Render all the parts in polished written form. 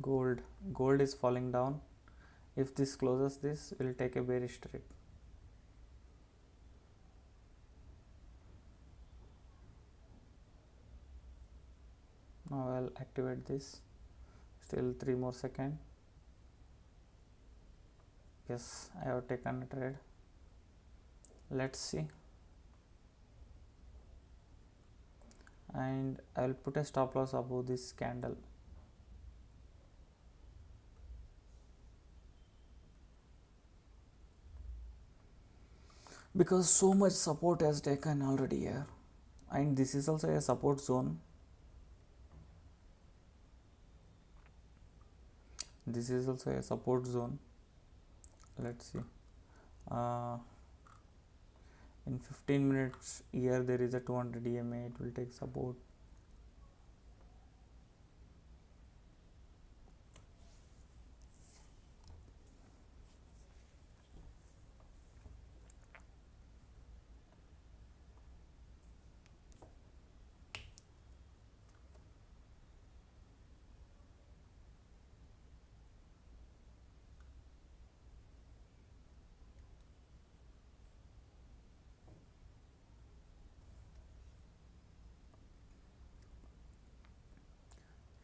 Gold is falling down. If this closes this, we'll take a bearish trade. Now I'll activate this. Still 3 more seconds. Yes, I have taken a trade. Let's see. And I will put a stop loss above this candle. Because so much support has taken already here, and this is also a support zone. This is also a support zone. Let's see. In 15 minutes here there is a 200 EMA. It will take support.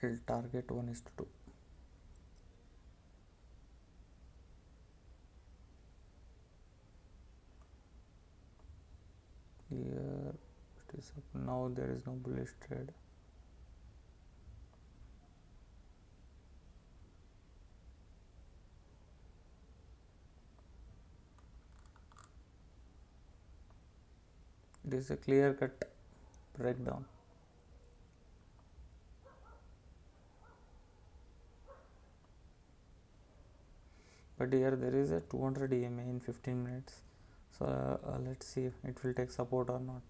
Will target 1:2. Here it is up. Now there is no bullish trade. It is a clear cut breakdown. But here there is a 200 EMA in 15 minutes. So let's see if it will take support or not.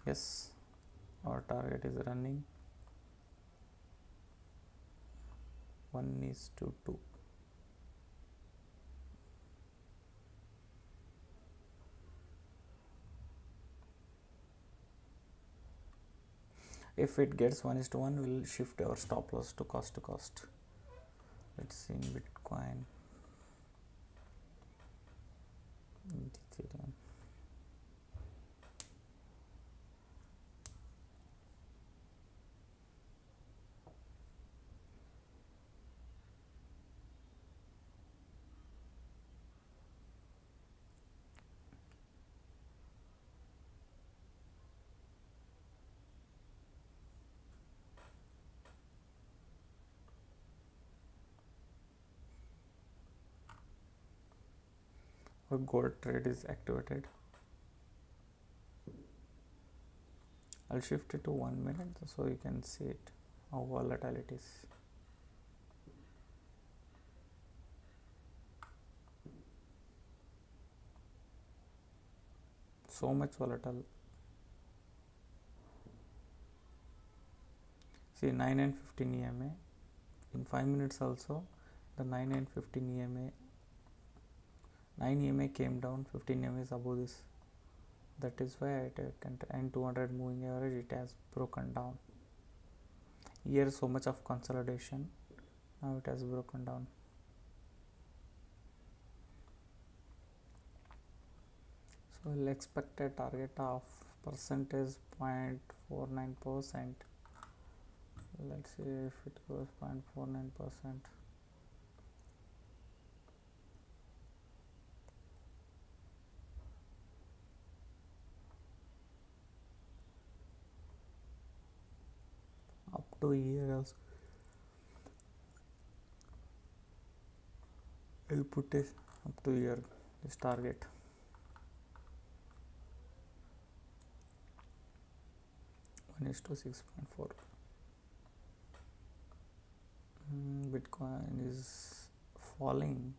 Yes, our target is running. 1:2. If it gets 1:1, we'll shift our stop loss to cost to cost. Let's see in Bitcoin, etherum. Our gold trade is activated. I'll shift it to 1 minute so you can see it, how volatile it is. So much volatile. See 9 and 15 EMA. In 5 minutes also, the 9 and 15 EMA. 9 EMA came down, 15 EMA is above this. That is why I take, and 200 moving average, it has broken down. Here so much of consolidation, now it has broken down. So we'll expect a target of percentage 0.49%. Let's see if it goes 0.49%. Up to here also. I'll put it up to here, this target. Is to 6.4. Bitcoin is falling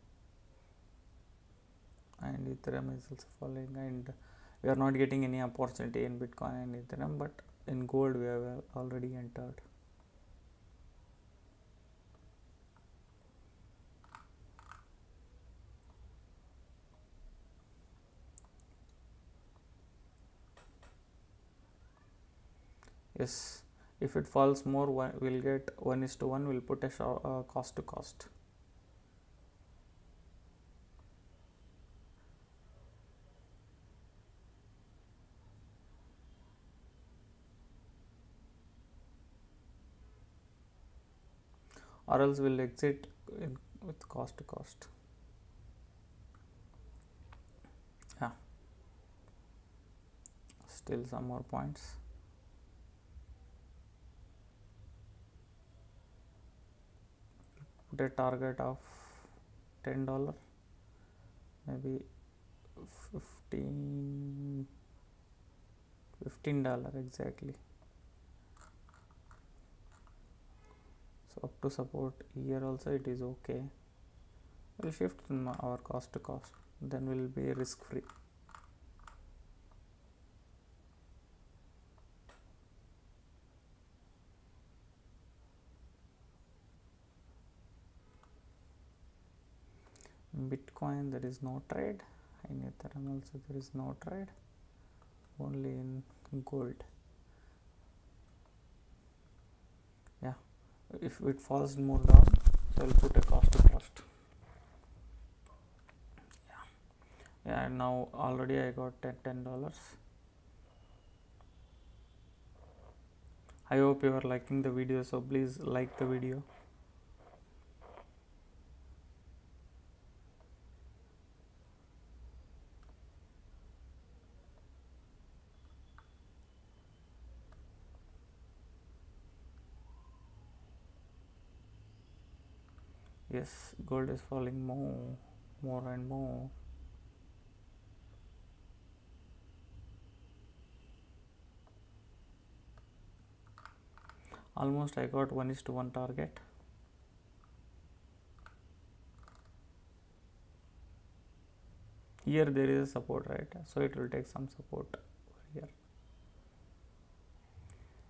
and etherum is also falling, and we are not getting any opportunity in Bitcoin and etherum, but in gold we have already entered. Yes, if it falls more, we'll get 1:1. We'll put a cost to cost. Or else we'll exit with cost to cost. Yeah, still some more points. Put a target of $10, maybe 15 $15 exactly. So up to support here also it is okay. We'll shift our cost to cost, then we'll be risk free. Bitcoin there is no trade, in etherum also there is no trade, only in gold. Yeah, if it falls more down, so I'll put a cost to cost. Yeah, now already I got $10. I hope you are liking the video, so please like the video. Yes, gold is falling more and more. Almost I got 1:1 target. Here there is a support, right? So it will take some support here.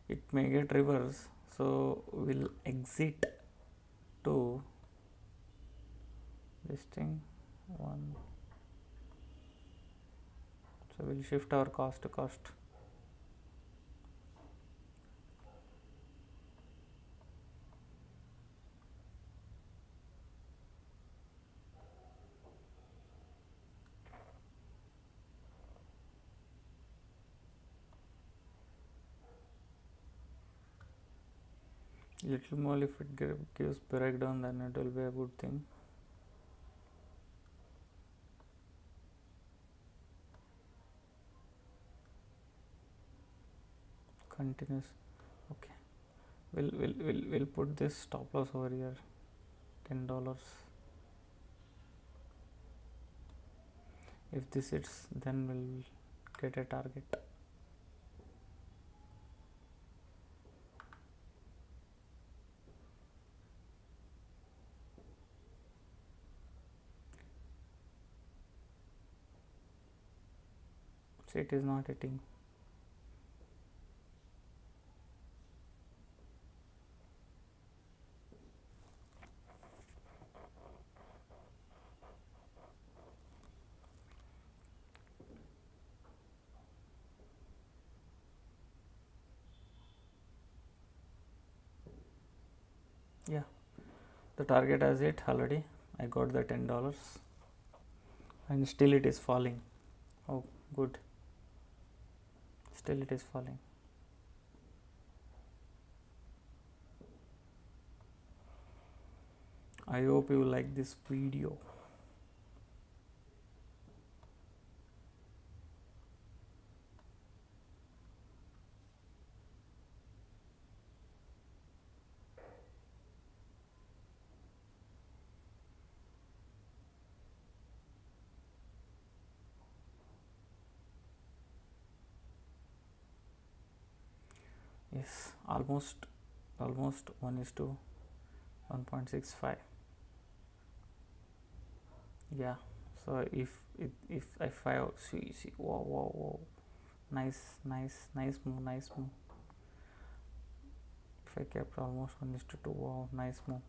It may get reverse, so we'll exit to this thing one. So we'll shift our cost to cost. Little more, if it gives breakdown, then it will be a good thing. Continuous. Okay, we'll put this stop loss over here, $10. If this hits, then we'll get a target. So it is not hitting. Yeah, the target has hit already. I got the $10 and still it is falling. Oh, good. Still it is falling. I hope you like this video. Yes, almost 1:1.65. Yeah, so if I see, wow, nice move. If I kept almost 1:2, wow, nice move.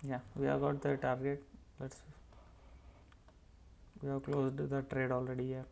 Yeah, we have got the target. We have closed the trade already here.